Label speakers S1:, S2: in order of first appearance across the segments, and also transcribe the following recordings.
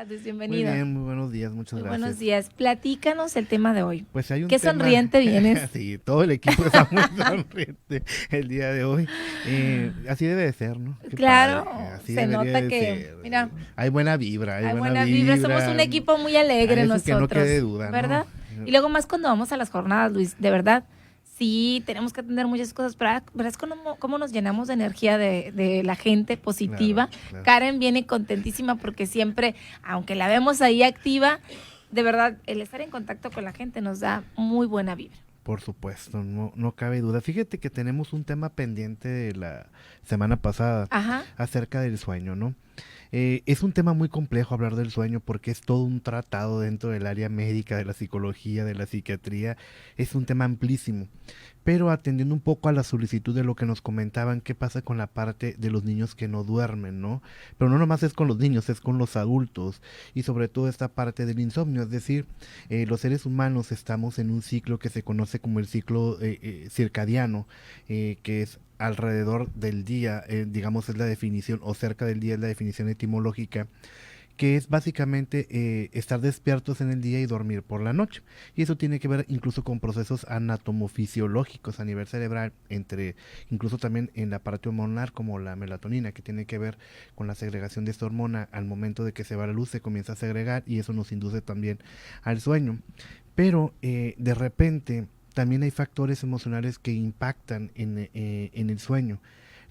S1: estás, Luis?
S2: Muy
S1: Bienvenido.
S2: bien, muy buenos días, muchas
S1: Muy
S2: gracias.
S1: buenos días. Platícanos el tema de hoy.
S2: Pues hay un
S1: Qué
S2: tema...
S1: sonriente vienes.
S2: Sí, todo el equipo está muy sonriente el día de hoy. Así debe de ser, ¿no? Qué
S1: Claro,
S2: padre, así
S1: se
S2: debería
S1: nota
S2: de
S1: que,
S2: ser.
S1: mira,
S2: Hay buena vibra, hay
S1: hay
S2: buena
S1: buena vibra. Somos un
S2: vibra.
S1: equipo muy
S2: A
S1: alegre
S2: eso que no
S1: nosotros,
S2: quede duda,
S1: ¿verdad?
S2: ¿no?
S1: Y luego más cuando vamos a las jornadas, Luis, de verdad, sí tenemos que atender muchas cosas, pero verás cómo nos llenamos de energía de la gente positiva.
S2: Claro, claro.
S1: Karen viene contentísima porque siempre, aunque la vemos ahí activa, de verdad, el estar en contacto con la gente nos da muy buena vibra.
S2: Por supuesto, no cabe duda. Fíjate que tenemos un tema pendiente de la semana pasada
S1: Ajá.
S2: acerca del sueño, ¿no? Es un tema muy complejo hablar del sueño porque es todo un tratado dentro del área médica, de la psicología, de la psiquiatría. Es un tema amplísimo. Pero atendiendo un poco a la solicitud de lo que nos comentaban, qué pasa con la parte de los niños que no duermen, ¿no? Pero no nomás es con los niños, es con los adultos y sobre todo esta parte del insomnio, es decir, los seres humanos estamos en un ciclo que se conoce como el ciclo circadiano, que es alrededor del día, digamos es la definición, o cerca del día es la definición etimológica, que es básicamente estar despiertos en el día y dormir por la noche. Y eso tiene que ver incluso con procesos anatomofisiológicos a nivel cerebral, incluso también en la parte hormonal como la melatonina, que tiene que ver con la segregación de esta hormona al momento de que se va la luz, se comienza a segregar y eso nos induce también al sueño. Pero de repente también hay factores emocionales que impactan en el sueño.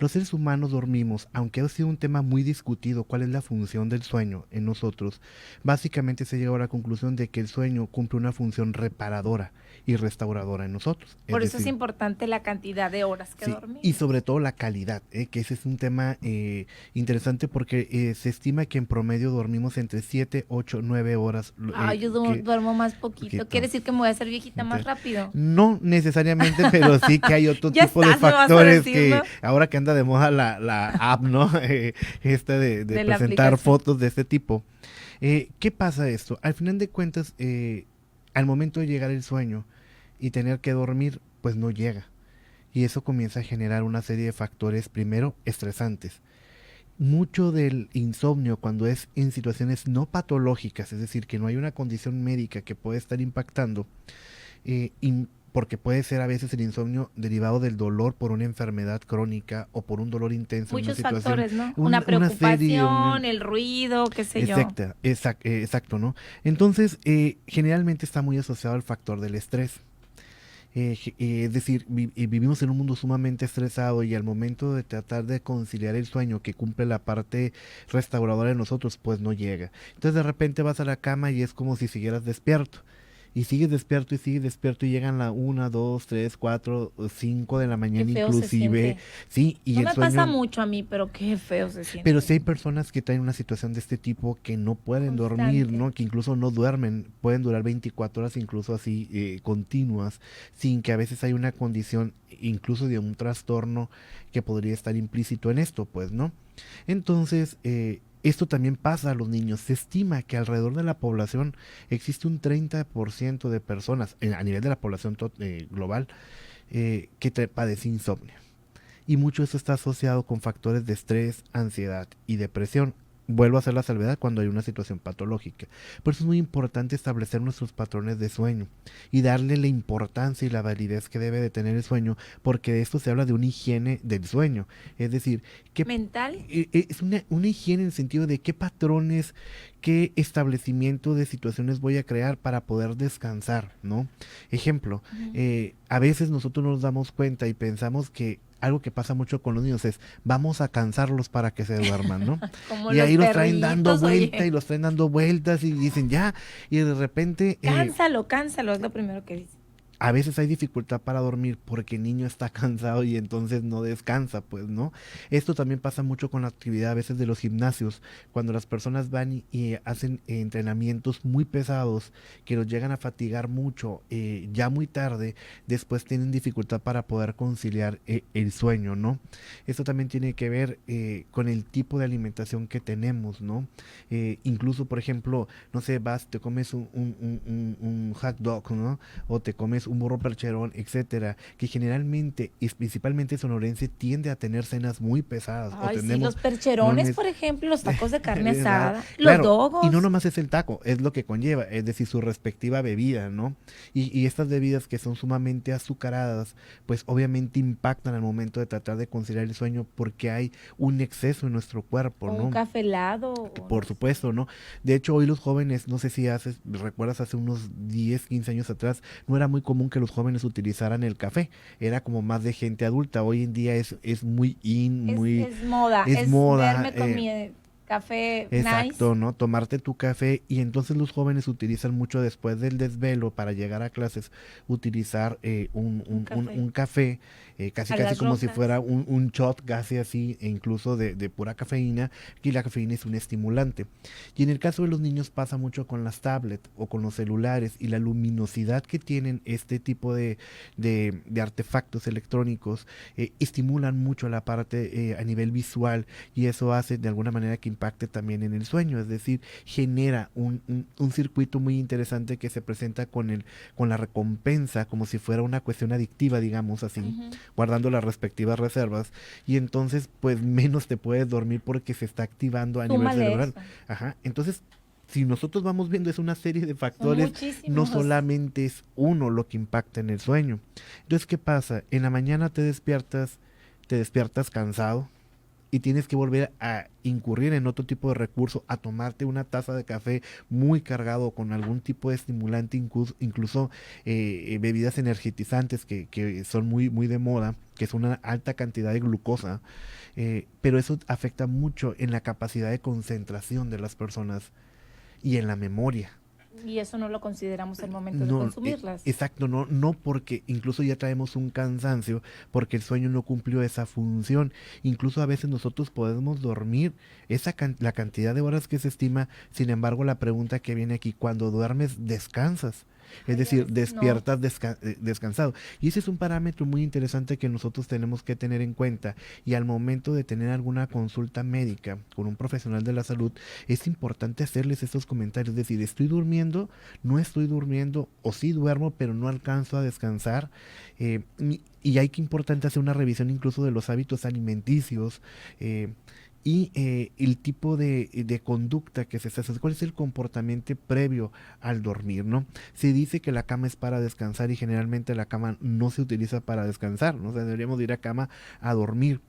S2: Los seres humanos dormimos, aunque ha sido un tema muy discutido cuál es la función del sueño en nosotros, básicamente se llega a la conclusión de que el sueño cumple una función reparadora y restauradora en nosotros.
S1: Por eso es importante la cantidad de horas que
S2: sí,
S1: dormimos.
S2: y sobre todo la calidad, que ese es un tema interesante porque se estima que en promedio dormimos entre 7, 8, 9 horas.
S1: Yo duermo más poquito. ¿Quiere decir que me voy a hacer viejita más rápido?
S2: No necesariamente, pero sí que hay otro tipo de factores que ahora que anda de moda la app, ¿no? Esta de presentar fotos de este tipo. ¿Qué pasa esto? Al final de cuentas, al momento de llegar el sueño y tener que dormir, pues no llega. Y eso comienza a generar una serie de factores, primero, estresantes. Mucho del insomnio cuando es en situaciones no patológicas, es decir, que no hay una condición médica que puede estar impactando, porque puede ser a veces el insomnio derivado del dolor por una enfermedad crónica o por un dolor intenso.
S1: Muchos
S2: en una situación,
S1: factores, ¿no? Una preocupación, el ruido, qué sé yo.
S2: Exacto, ¿no? Entonces, generalmente está muy asociado al factor del estrés. Es decir, vivimos en un mundo sumamente estresado y al momento de tratar de conciliar el sueño que cumple la parte restauradora de nosotros, pues no llega. Entonces de repente vas a la cama y es como si siguieras despierto. Y sigues despierto y llegan la 1, 2, 3, 4, 5 de la mañana inclusive. Sí, y
S1: no
S2: el
S1: me
S2: sueño...
S1: pasa mucho a mí, pero qué feo se siente.
S2: Pero sí hay personas que traen una situación de este tipo que no pueden dormir, ¿no? Que incluso no duermen, pueden durar 24 horas incluso así continuas, sin que a veces hay una condición incluso de un trastorno que podría estar implícito en esto, pues, ¿no? Entonces, esto también pasa a los niños. Se estima que alrededor de la población existe un 30% de personas, a nivel de la población global, que padece insomnio. Y mucho esto está asociado con factores de estrés, ansiedad y depresión. Vuelvo a hacer la salvedad cuando hay una situación patológica. Por eso es muy importante establecer nuestros patrones de sueño y darle la importancia y la validez que debe de tener el sueño, porque de esto se habla de una higiene del sueño. Es decir,
S1: ¿mental?
S2: Es una higiene en el sentido de qué patrones, qué establecimiento de situaciones voy a crear para poder descansar, ¿no? Ejemplo, a veces nosotros nos damos cuenta y pensamos que algo que pasa mucho con los niños es vamos a cansarlos para que se duerman, ¿no? Y ahí los traen dando vueltas y los traen dando vueltas y dicen ya, y de repente...
S1: cánsalo, es lo primero que dicen.
S2: A veces hay dificultad para dormir porque el niño está cansado y entonces no descansa, pues, ¿no? Esto también pasa mucho con la actividad a veces de los gimnasios, cuando las personas van y hacen entrenamientos muy pesados que los llegan a fatigar mucho ya muy tarde, después tienen dificultad para poder conciliar el sueño, ¿no? Esto también tiene que ver con el tipo de alimentación que tenemos, ¿no? Incluso, por ejemplo, no sé, te comes un hot dog, ¿no? O te comes un burro percherón, etcétera, que generalmente, y principalmente sonorense, tiende a tener cenas muy pesadas.
S1: Ay,
S2: o
S1: sí,
S2: tenemos
S1: los percherones,
S2: lunes-
S1: por ejemplo, los tacos de carne
S2: ¿verdad?
S1: asada, los
S2: Claro,
S1: dogos.
S2: y no nomás es el taco, es lo que conlleva, es decir, su respectiva bebida, ¿no? Y estas bebidas que son sumamente azucaradas, pues obviamente impactan al momento de tratar de conciliar el sueño porque hay un exceso en nuestro cuerpo,
S1: O un
S2: ¿no?
S1: café helado. O
S2: Por
S1: no sé.
S2: supuesto, ¿no? De hecho, hoy los jóvenes, no sé si recuerdas hace unos 10, 15 años atrás, no era muy común que los jóvenes utilizaran el café, era como más de gente adulta. Hoy en día es muy
S1: Es moda,
S2: es
S1: es
S2: moda,
S1: verme con mi café nice.
S2: exacto, ¿no? Tomarte tu café y entonces los jóvenes utilizan mucho después del desvelo para llegar a clases, utilizar
S1: Un café.
S2: un café, casi
S1: A
S2: casi
S1: las
S2: como si
S1: rocas.
S2: fuera un shot, casi así, e incluso de pura cafeína, y la cafeína es un estimulante. Y en el caso de los niños pasa mucho con las tablets o con los celulares y la luminosidad que tienen este tipo de artefactos electrónicos estimulan mucho la parte a nivel visual y eso hace de alguna manera que impacte también en el sueño, es decir, genera un circuito muy interesante que se presenta con la recompensa como si fuera una cuestión adictiva, digamos así,
S1: Ujú.
S2: guardando las respectivas reservas y entonces pues menos te puedes dormir porque se está activando a nivel
S1: Súmale
S2: cerebral.
S1: eso.
S2: Ajá, entonces si nosotros vamos viendo es una serie de
S1: Son
S2: factores, no
S1: muchísimos.
S2: solamente es uno lo que impacta en el sueño. Entonces, ¿qué pasa? En la mañana te despiertas cansado, y tienes que volver a incurrir en otro tipo de recurso, a tomarte una taza de café muy cargado con algún tipo de estimulante, incluso bebidas energetizantes que son muy de moda, que es una alta cantidad de glucosa, pero eso afecta mucho en la capacidad de concentración de las personas y en la memoria.
S1: Y eso no lo consideramos el momento de
S2: No,
S1: consumirlas.
S2: exacto, no porque incluso ya traemos un cansancio, porque el sueño no cumplió esa función. Incluso a veces nosotros podemos dormir la cantidad de horas que se estima, sin embargo la pregunta que viene aquí, cuando duermes, descansas. Es
S1: Ay, a
S2: decir,
S1: veces no.
S2: despiertas descansado. Y ese es un parámetro muy interesante que nosotros tenemos que tener en cuenta. Y al momento de tener alguna consulta médica con un profesional de la salud, es importante hacerles estos comentarios. Es decir, estoy durmiendo, no estoy durmiendo, o sí duermo, pero no alcanzo a descansar. Y hay que importante hacer una revisión incluso de los hábitos alimenticios. Y el tipo de conducta que se hace, cuál es el comportamiento previo al dormir, ¿no? Se dice que la cama es para descansar y generalmente la cama no se utiliza para descansar, ¿no? O sea, deberíamos ir a cama a dormir,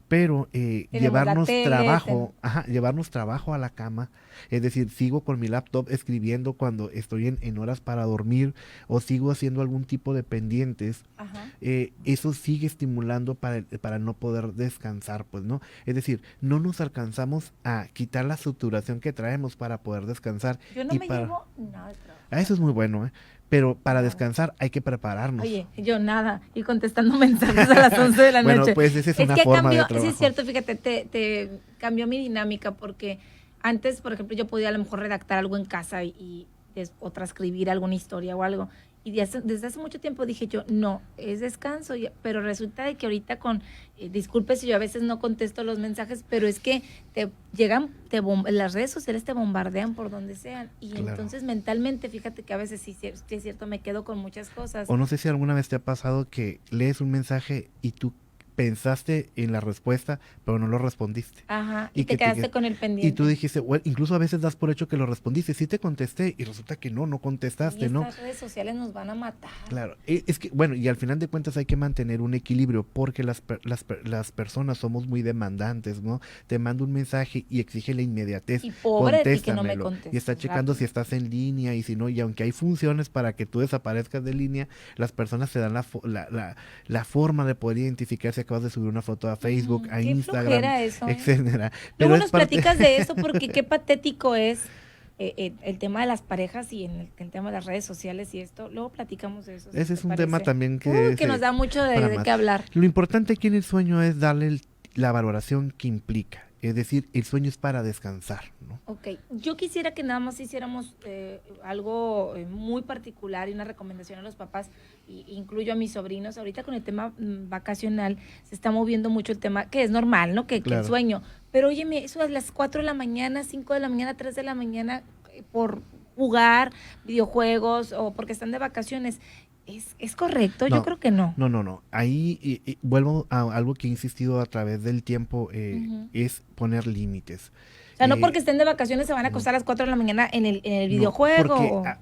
S2: pero
S1: Tenemos la tele.
S2: llevarnos trabajo a la cama, es decir, sigo con mi laptop escribiendo cuando estoy en horas para dormir o sigo haciendo algún tipo de pendientes,
S1: Ajá.
S2: eso sigue estimulando para no poder descansar, pues, ¿no? Es decir, no nos alcanzamos a quitar la saturación que traemos para poder descansar
S1: Yo no
S2: y
S1: me
S2: para...
S1: llevo nada de trabajo.
S2: Eso es muy bueno, ¿eh? Pero para
S1: Nada.
S2: descansar hay que prepararnos.
S1: Oye, yo nada, y contestando mensajes a las 11 de la
S2: Bueno,
S1: noche.
S2: pues esa es
S1: Es
S2: una
S1: que
S2: forma de
S1: cambió, sí es
S2: trabajo.
S1: cierto, fíjate, te cambió mi dinámica porque antes, por ejemplo, yo podía a lo mejor redactar algo en casa o transcribir alguna historia o algo. Y desde hace mucho tiempo dije yo, no, es descanso, pero resulta de que ahorita disculpe si yo a veces no contesto los mensajes, pero es que te llegan, las redes sociales te bombardean por donde sean. Y
S2: Claro.
S1: entonces mentalmente, fíjate que a veces sí es cierto, me quedo con muchas cosas.
S2: O no sé si alguna vez te ha pasado que lees un mensaje y tú pensaste en la respuesta, pero no lo respondiste.
S1: Ajá,
S2: Y
S1: y te
S2: que
S1: quedaste con el pendiente.
S2: y tú dijiste, bueno, incluso a veces das por hecho que lo respondiste, sí te contesté, y resulta que no
S1: Y
S2: contestaste, ¿no?
S1: estas redes sociales nos van a matar.
S2: Claro, es que, bueno, y al final de cuentas hay que mantener un equilibrio porque las personas somos muy demandantes, ¿no? Te mando un mensaje y exige la inmediatez,
S1: Y pobre de ti que no me
S2: contéstamelo,
S1: contestas
S2: y está checando
S1: rápido.
S2: si estás en línea y si no, y aunque hay funciones para que tú desaparezcas de línea, las personas te dan la forma de poder identificar si acabas de subir una foto a Facebook, a
S1: Qué
S2: Instagram,
S1: flojera eso, ¿eh?
S2: etcétera. Pero
S1: Luego
S2: es
S1: nos
S2: parte...
S1: platicas de eso porque qué patético es el tema de las parejas y el tema de las redes sociales y esto. Luego platicamos de eso. Si
S2: Ese
S1: te
S2: es un tema
S1: parece.
S2: también que
S1: Que nos da mucho
S2: para
S1: de
S2: más.
S1: qué hablar.
S2: Lo importante aquí en el sueño es darle la valoración que implica. Es decir, el sueño es para descansar, ¿no?
S1: Ok, yo quisiera que nada más hiciéramos algo muy particular y una recomendación a los papás, incluyo a mis sobrinos. Ahorita con el tema vacacional se está moviendo mucho el tema, que es normal, ¿no? Que el
S2: Claro.
S1: sueño. Pero óyeme, eso a las 4 de la mañana, 5 de la mañana, 3 de la mañana, por jugar videojuegos o porque están de vacaciones. ¿Es correcto? Yo
S2: No,
S1: creo que no.
S2: no. Ahí vuelvo a algo que he insistido a través del tiempo,
S1: Ujú.
S2: es poner límites.
S1: O sea, no
S2: Eh,
S1: porque estén de vacaciones se van a
S2: no,
S1: acostar a las 4 de la mañana en el
S2: no,
S1: videojuego
S2: porque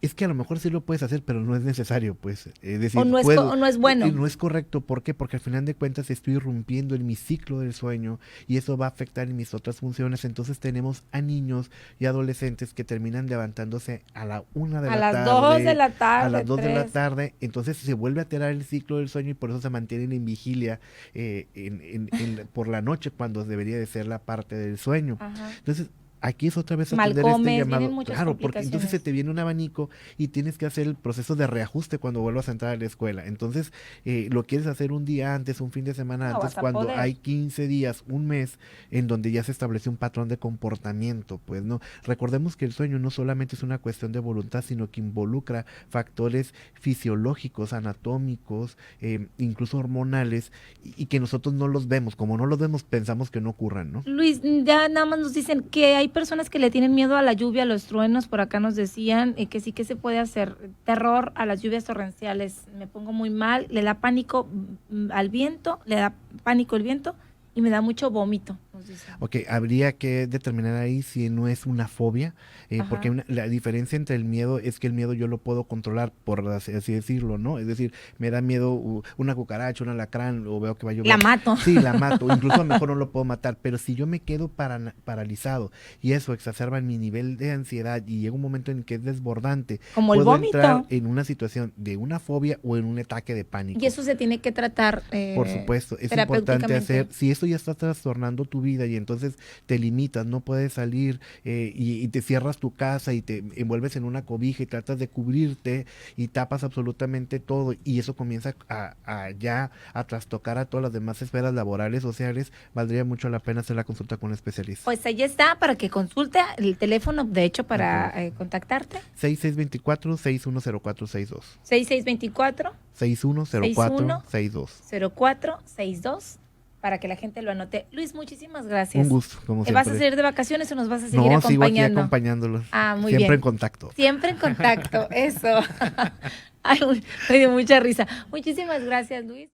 S2: es que a lo mejor sí lo puedes hacer, pero no es necesario, pues. Es
S1: o
S2: decir, puedo,
S1: o no es bueno.
S2: no es correcto. ¿Por qué? Porque al final de cuentas estoy irrumpiendo en mi ciclo del sueño y eso va a afectar en mis otras funciones. Entonces tenemos a niños y adolescentes que terminan levantándose a la 1 de
S1: A
S2: la
S1: las 2 de
S2: tarde,
S1: la
S2: a las
S1: tarde,
S2: 2 de la
S1: 3.
S2: tarde. Entonces se vuelve a alterar el ciclo del sueño y por eso se mantienen en vigilia por la noche cuando debería de ser la parte del sueño.
S1: Ajá.
S2: Entonces, aquí es otra vez
S1: Mal
S2: atender este
S1: comes, vienen
S2: llamado.
S1: muchas
S2: Claro, porque entonces se
S1: complicaciones.
S2: te viene un abanico y tienes que hacer el proceso de reajuste cuando vuelvas a entrar a la escuela. Entonces, lo quieres hacer un día antes, un fin de semana
S1: No
S2: antes,
S1: vas a
S2: cuando
S1: poder.
S2: hay 15 días, un mes, en donde ya se establece un patrón de comportamiento. Pues no, recordemos que el sueño no solamente es una cuestión de voluntad, sino que involucra factores fisiológicos, anatómicos, incluso hormonales, y que nosotros no los vemos. Como no los vemos, pensamos que no ocurran, ¿no?
S1: Luis, ya nada más nos dicen que hay personas que le tienen miedo a la lluvia, a los truenos, por acá nos decían que sí que se puede hacer terror a las lluvias torrenciales. Me pongo muy mal, le da pánico al viento, le da pánico el viento y me da mucho vómito, nos dicen.
S2: Ok, habría que determinar ahí si no es una fobia, porque
S1: Ajá.
S2: la diferencia entre el miedo es que el miedo yo lo puedo controlar, por así decirlo, ¿no? Es decir, me da miedo una cucaracha, un alacrán, o veo que va a
S1: La
S2: llover.
S1: mato.
S2: Sí, la mato, incluso a lo mejor no lo puedo matar, pero si yo me quedo paralizado y eso exacerba mi nivel de ansiedad y llega un momento en que es desbordante,
S1: Como el
S2: puedo entrar
S1: vómito.
S2: en una situación de una fobia o en un ataque de pánico.
S1: Y eso se tiene que tratar
S2: Por supuesto, es importante
S1: terapéuticamente.
S2: hacer, si eso ya está trastornando tu vida y entonces te limitas, no puedes salir, y te cierras tu casa y te envuelves en una cobija y tratas de cubrirte y tapas absolutamente todo y eso comienza ya a trastocar a todas las demás esferas laborales, sociales, valdría mucho la pena hacer la consulta con un especialista.
S1: Pues ahí está para que consulte el teléfono, de hecho, para contactarte.
S2: 6624-610462.
S1: 6624
S2: 610462.
S1: 0462 para que la gente lo anote. Luis, muchísimas
S2: Un
S1: gracias.
S2: gusto, como siempre.
S1: ¿Vas a salir de vacaciones o nos vas a seguir
S2: No, sigo aquí
S1: acompañando?
S2: acompañándolos.
S1: Ah, muy
S2: Siempre
S1: bien.
S2: en contacto.
S1: Siempre en contacto, eso. Ay, me dio mucha risa. Muchísimas gracias, Luis.